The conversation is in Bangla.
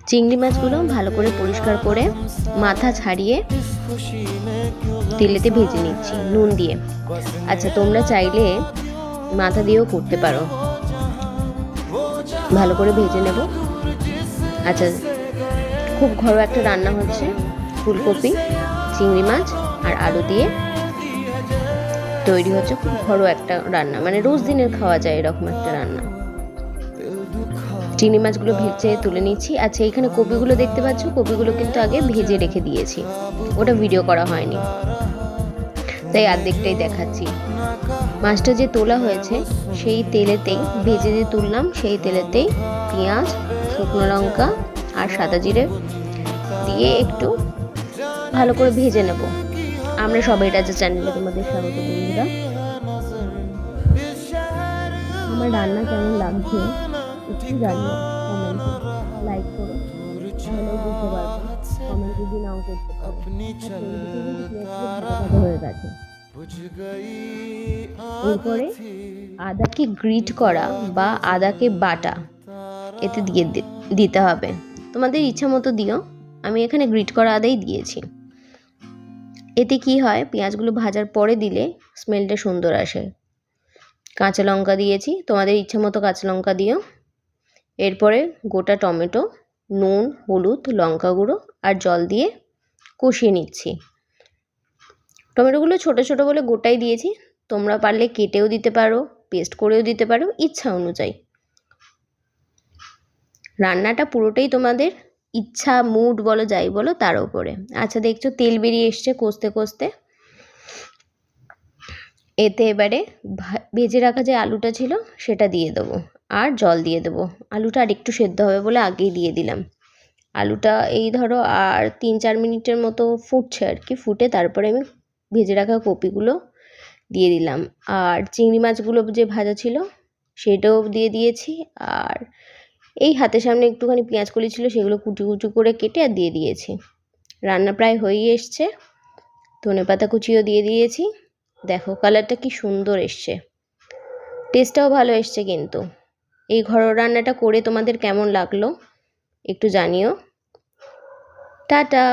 চিংড়ি মাছগুলো ভালো করে পরিষ্কার করে মাথা ছাড়িয়ে তেলেতে ভেজে নিচ্ছি নুন দিয়ে। আচ্ছা, তোমরা চাইলে মাথা দিয়েও করতে পারো। ভালো করে ভেজে নেব। আচ্ছা, খুব ঘরোয়া একটা রান্না হচ্ছে, ফুলকপি, চিংড়ি মাছ আর আলু দিয়ে তৈরি হচ্ছে খুব ঘরোয়া একটা রান্না, মানে রোজ দিনের খাওয়া যায় এরকম একটা রান্না। চিংড়ি মাছগুলো ভেজে তুলে নিচ্ছি। আচ্ছা, এখানে কপিগুলো দেখতে পাচ্ছ, কপিগুলো কিন্তু আগে ভেজে রেখে দিয়েছি, ওটা ভিডিও করা হয়নি তাই অর্ধেকটাই দেখাচ্ছি। মাছটা যে তোলা হয়েছে সেই তেলেতেই ভেজে যে তুললাম, সেই তেলেতেই পেঁয়াজ, শুকনো লঙ্কা আর সাদা জিরে দিয়ে একটু ভালো করে ভেজে নেব। আমরা সবাই রাজা চ্যানেলে তোমাদের স্বাগত বন্ধুরা। আমার রান্না কেমন লাগছে একটু জানিও কমেন্টে, লাইক করো, তাহলেও বুঝতে পারবো। কমেন্ট যদি নাও করতে পারো, হয়ে গেছে। এরপরে আদাকে গ্রিট করা বা আদাকে বাটা এতে দিয়ে দিতে হবে, তোমাদের ইচ্ছা মতো দিও। আমি এখানে গ্রিট করা আদাই দিয়েছি। এতে কি হয়, পেঁয়াজগুলো ভাজার পরে দিলে স্মেলটা সুন্দর আসে। কাঁচা লঙ্কা দিয়েছি, তোমাদের ইচ্ছা মতো কাঁচা লঙ্কা দিও। এরপরে গোটা টমেটো, নুন, হলুদ, লঙ্কা গুঁড়ো আর জল দিয়ে কষিয়ে নিচ্ছি। টমেটোগুলো ছোটো ছোটো বলে গোটাই দিয়েছি, তোমরা পারলে কেটেও দিতে পারো, পেস্ট করেও দিতে পারো, ইচ্ছা অনুযায়ী। রান্নাটা পুরোটাই তোমাদের ইচ্ছা, মুড বলো যাই বলো তার উপরে। আচ্ছা, দেখছো তেল বেরিয়ে এসছে কষতে কষতে। এতে এবারে ভেজে রাখা যে আলুটা ছিল সেটা দিয়ে দেবো আর জল দিয়ে দেবো। আলুটা আর একটু সেদ্ধ হবে বলে আগেই দিয়ে দিলাম। আলুটা এই ধরো আর 3-4 মিনিটের মতো ফুটছে আর কি, ফুটে তারপরে আমি ভেজে রাখা কপিগুলো দিয়ে দিলাম আর চিংড়ি মাছগুলো যে ভাজা ছিল সেটাও দিয়ে দিয়েছি। আর এই হাতের সামনে একটুখানি পেঁয়াজ কলি ছিল, সেগুলো কুচি কুচি করে কেটে আর দিয়ে দিয়েছি। রান্না প্রায় হয়েই এসছে, ধনেপাতা কুচিও দিয়ে দিয়েছি। দেখো কালারটা কি সুন্দর এসছে, টেস্টটাও ভালো এসছে। কিন্তু এই ঘরোয়া রান্নাটা করে তোমাদের কেমন লাগলো একটু জানিও। টাটা।